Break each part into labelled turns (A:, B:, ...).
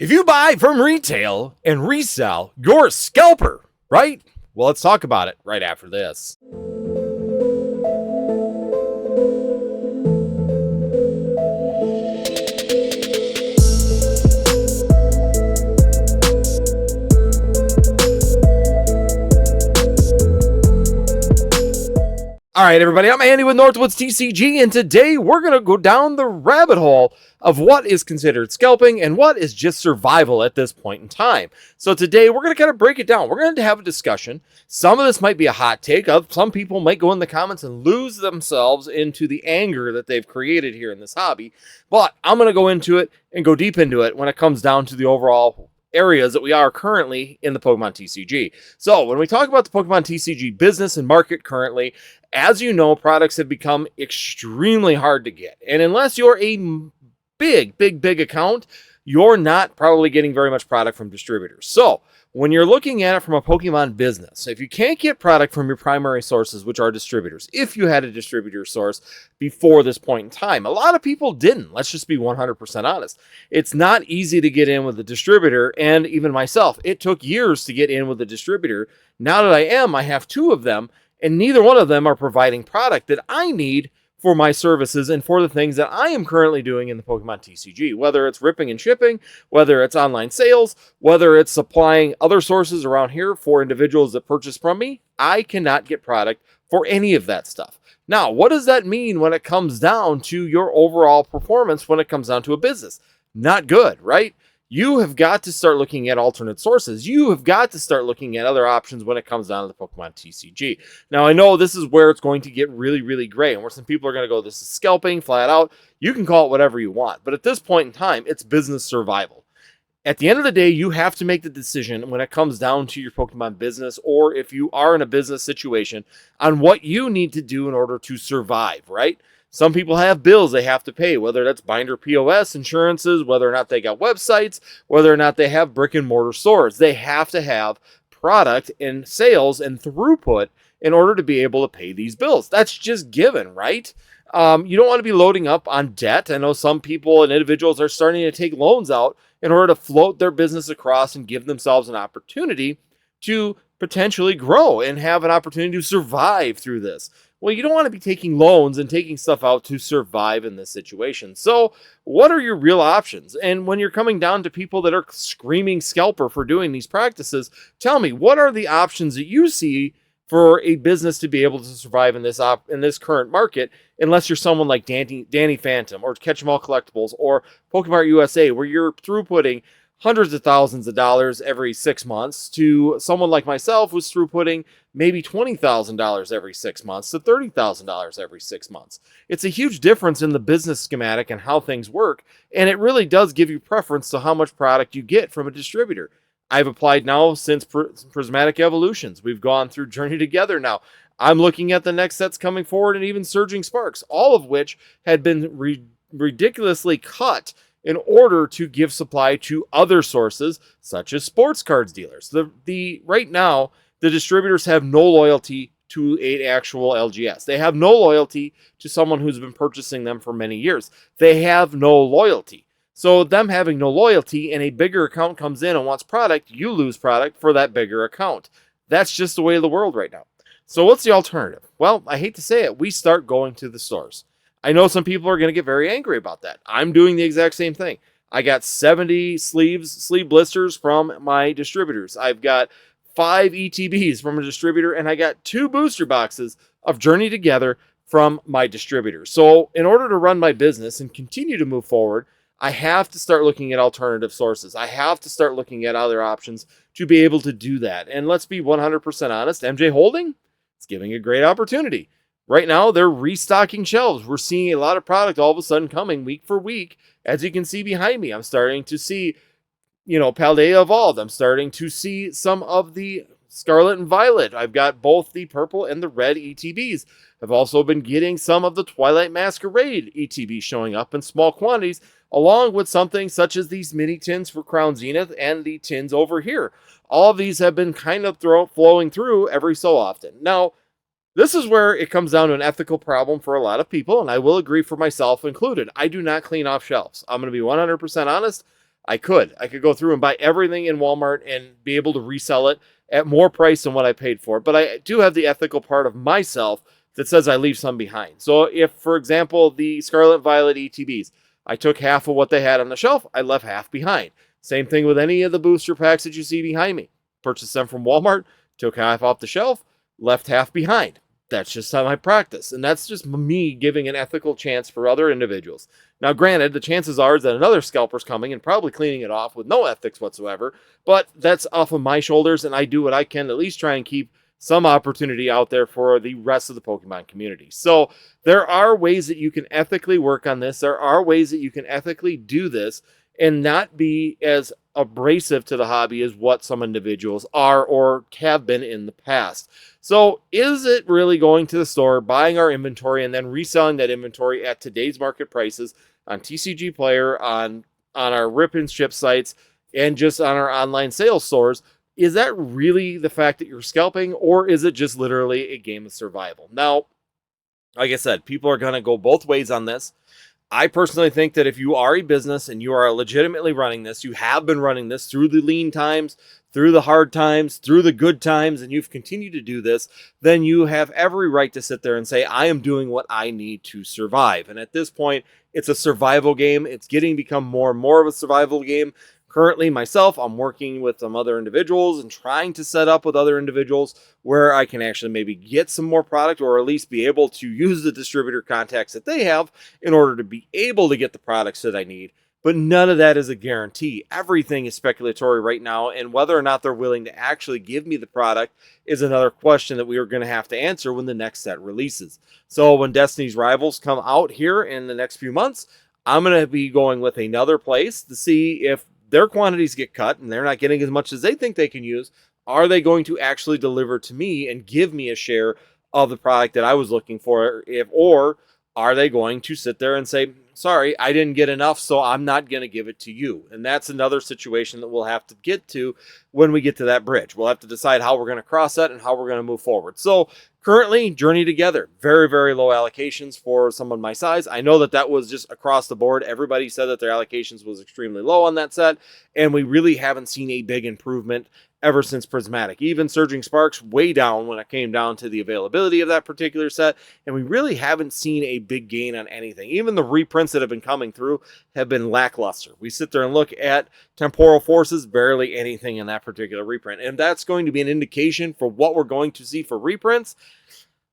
A: If you buy from retail and resell, you're a scalper, right? Well, let's talk about it right after this. All right, everybody, I'm Andy with Northwoods TCG, and today we're going to go down the rabbit hole of what is considered scalping and what is just survival at this point in time. So today we're going to kind of break it down. We're going to have a discussion. Some of this might be a hot take. Some people might go in the comments and lose themselves into the anger that they've created here in this hobby. But I'm going to go into it and go deep into it when it comes down to the overall areas that we are currently in the Pokemon TCG. So when we talk about the Pokemon TCG business and market currently, as you know, products have become extremely hard to get. And unless you're a big account, you're not probably getting very much product from distributors. So when you're looking at it from a Pokemon business, if you can't get product from your primary sources, which are distributors, if you had a distributor source before this point in time, a lot of people didn't. Let's just be 100% honest. It's not easy to get in with a distributor, and even myself, it took years to get in with a distributor. Now that I have two of them, and neither one of them are providing product that I need for my services and for the things that I am currently doing in the Pokemon TCG, whether it's ripping and shipping, whether it's online sales, whether it's supplying other sources around here for individuals that purchase from me. I cannot get product for any of that stuff. Now, what does that mean when it comes down to your overall performance when it comes down to a business? Not good, right? You have got to start looking at alternate sources. You have got to start looking at other options when it comes down to the Pokemon TCG. Now, I know this is where it's going to get really gray, and where some people are going to go, this is scalping flat out. You can call it whatever you want, but at this point in time, it's business survival. At the end of the day, you have to make the decision when it comes down to your Pokemon business, or if you are in a business situation, on what you need to do in order to survive, right? Some people have bills they have to pay, whether that's binder POS, insurances, whether or not they got websites, whether or not they have brick and mortar stores. They have to have product and sales and throughput in order to be able to pay these bills. That's just given, right? You don't want to be loading up on debt. I know some people and individuals are starting to take loans out in order to float their business across and give themselves an opportunity to potentially grow and have an opportunity to survive through this. Well, you don't want to be taking loans and taking stuff out to survive in this situation. So what are your real options? And when you're coming down to people that are screaming scalper for doing these practices, tell me, what are the options that you see for a business to be able to survive in this current market, unless you're someone like Danny Phantom or Catch 'em All Collectibles or Pokemon USA, where you're throughputting hundreds of thousands of dollars every 6 months, to someone like myself who's throughputting maybe $20,000 every 6 months to $30,000 every 6 months. It's a huge difference in the business schematic and how things work, and it really does give you preference to how much product you get from a distributor. I've applied now since Prismatic Evolutions. We've gone through Journey Together now. I'm looking at the next sets coming forward, and even Surging Sparks, all of which had been ridiculously cut in order to give supply to other sources, such as sports cards dealers. Right now, the distributors have no loyalty to an actual LGS. They have no loyalty to someone who's been purchasing them for many years. They have no loyalty. So them having no loyalty and a bigger account comes in and wants product, you lose product for that bigger account. That's just the way of the world right now. So what's the alternative? Well, I hate to say it, we start going to the stores. I know some people are going to get very angry about that. I'm doing the exact same thing. I got 70 sleeve blisters from my distributors. I've got 5 ETBs from a distributor, and I got 2 booster boxes of Journey Together from my distributor. So in order to run my business and continue to move forward, I have to start looking at alternative sources. I have to start looking at other options to be able to do that. And let's be 100% honest, MJ Holding, it's giving a great opportunity. Right now, they're restocking shelves. We're seeing a lot of product all of a sudden coming week for week. As you can see behind me, I'm starting to see, Paldea Evolved. I'm starting to see some of the Scarlet and Violet. I've got both the purple and the red ETBs. I've also been getting some of the Twilight Masquerade ETBs showing up in small quantities, along with something such as these mini tins for Crown Zenith and the tins over here. All of these have been kind of flowing through every so often. Now, this is where it comes down to an ethical problem for a lot of people, and I will agree for myself included. I do not clean off shelves. I'm going to be 100% honest. I could go through and buy everything in Walmart and be able to resell it at more price than what I paid for it. But I do have the ethical part of myself that says I leave some behind. So if, for example, the Scarlet Violet ETBs, I took half of what they had on the shelf, I left half behind. Same thing with any of the booster packs that you see behind me. Purchased them from Walmart, took half off the shelf, left half behind. That's just how I practice. And that's just me giving an ethical chance for other individuals. Now, granted, the chances are that another scalper's coming and probably cleaning it off with no ethics whatsoever, but that's off of my shoulders, and I do what I can to at least try and keep some opportunity out there for the rest of the Pokemon community. So there are ways that you can ethically work on this. There are ways that you can ethically do this and not be as abrasive to the hobby as what some individuals are or have been in the past. So is it really going to the store, buying our inventory, and then reselling that inventory at today's market prices on TCG Player, on our rip and ship sites, and just on our online sales stores? Is that really the fact that you're scalping, or is it just literally a game of survival? Now, like I said, people are going to go both ways on this. I personally think that if you are a business and you are legitimately running this, you have been running this through the lean times, through the hard times, through the good times, and you've continued to do this, then you have every right to sit there and say, I am doing what I need to survive. And at this point, it's a survival game. It's become more and more of a survival game. Currently, myself, I'm working with some other individuals and trying to set up with other individuals where I can actually maybe get some more product, or at least be able to use the distributor contacts that they have in order to be able to get the products that I need. But none of that is a guarantee. Everything is speculatory right now, and whether or not they're willing to actually give me the product is another question that we are going to have to answer when the next set releases. So when Destiny's Rivals come out here in the next few months, I'm going to be going with another place to see if their quantities get cut and they're not getting as much as they think they can use. Are they going to actually deliver to me and give me a share of the product that I was looking for? Or are they going to sit there and say, sorry, I didn't get enough, so I'm not going to give it to you? And that's another situation that we'll have to get to when we get to that bridge. We'll have to decide how we're going to cross that and how we're going to move forward. So currently, Journey Together, very, very low allocations for someone my size. I know that was just across the board. Everybody said that their allocations was extremely low on that set, and we really haven't seen a big improvement ever since Prismatic. Even Surging Sparks way down when it came down to the availability of that particular set, and we really haven't seen a big gain on anything. Even the reprints that have been coming through have been lackluster. We sit there and look at Temporal Forces, barely anything in that particular reprint, and that's going to be an indication for what we're going to see for reprints.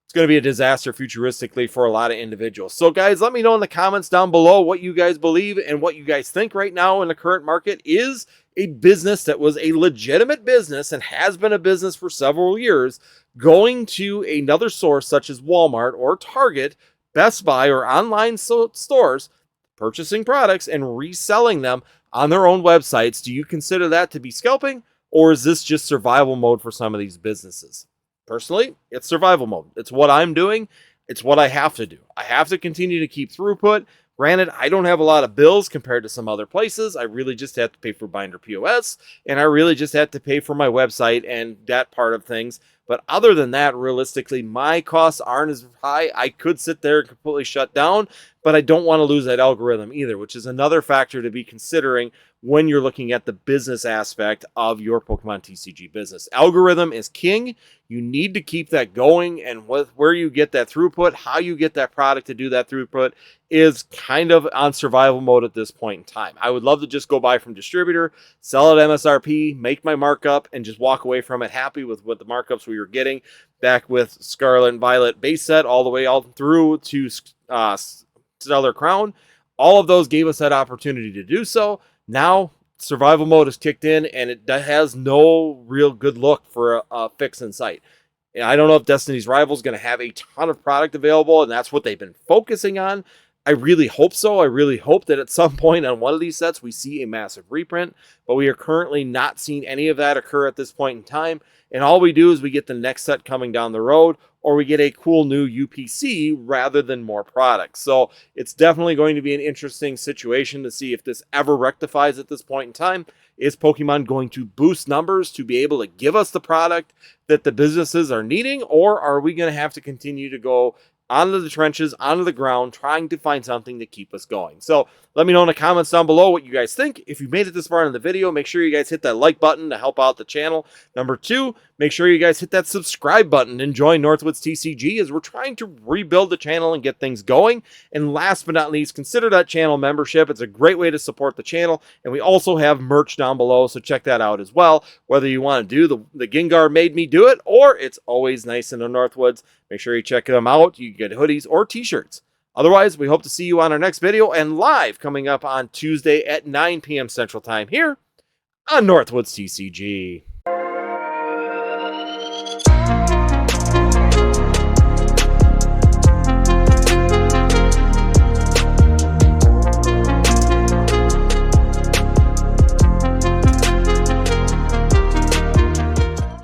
A: It's going to be a disaster futuristically for a lot of individuals. So guys, let me know in the comments down below what you guys believe and what you guys think right now in the current market is a business that was a legitimate business and has been a business for several years, going to another source such as Walmart or Target, Best Buy, or online stores, purchasing products and reselling them on their own websites. Do you consider that to be scalping, or is this just survival mode for some of these businesses? Personally, it's survival mode. It's what I'm doing. It's what I have to do. I have to continue to keep throughput. Granted, I don't have a lot of bills compared to some other places. I really just have to pay for binder POS, and I really just have to pay for my website and that part of things. But other than that, realistically, my costs aren't as high. I could sit there and completely shut down, but I don't want to lose that algorithm either, which is another factor to be considering when you're looking at the business aspect of your Pokemon TCG business. Algorithm is king. You need to keep that going, and where you get that throughput, how you get that product to do that throughput is kind of on survival mode at this point in time. I would love to just go buy from Distributor, sell at MSRP, make my markup, and just walk away from it happy with what the markups we were getting back with Scarlet and Violet base set all the way all through to Stellar Crown. All of those gave us that opportunity to do so. Now, survival mode is kicked in, and it has no real good look for a fix in sight. And I don't know if Destiny's Rival is going to have a ton of product available, and that's what they've been focusing on. I really hope so. I really hope that at some point on one of these sets we see a massive reprint, but we are currently not seeing any of that occur at this point in time. And all we do is we get the next set coming down the road, or we get a cool new UPC rather than more products. So it's definitely going to be an interesting situation to see if this ever rectifies at this point in time. Is Pokemon going to boost numbers to be able to give us the product that the businesses are needing, or are we going to have to continue to go onto the trenches, onto the ground, trying to find something to keep us going. So let me know in the comments down below what you guys think. If you made it this far in the video, make sure you guys hit that like button to help out the channel. Number 2, make sure you guys hit that subscribe button and join Northwoods TCG as we're trying to rebuild the channel and get things going. And last but not least, consider that channel membership. It's a great way to support the channel. And we also have merch down below, so check that out as well. Whether you want to do the Gengar made me do it, or it's always nice in the Northwoods, make sure you check them out. You can get hoodies or t-shirts. Otherwise, we hope to see you on our next video and live coming up on Tuesday at 9 p.m. Central Time here on Northwoods TCG.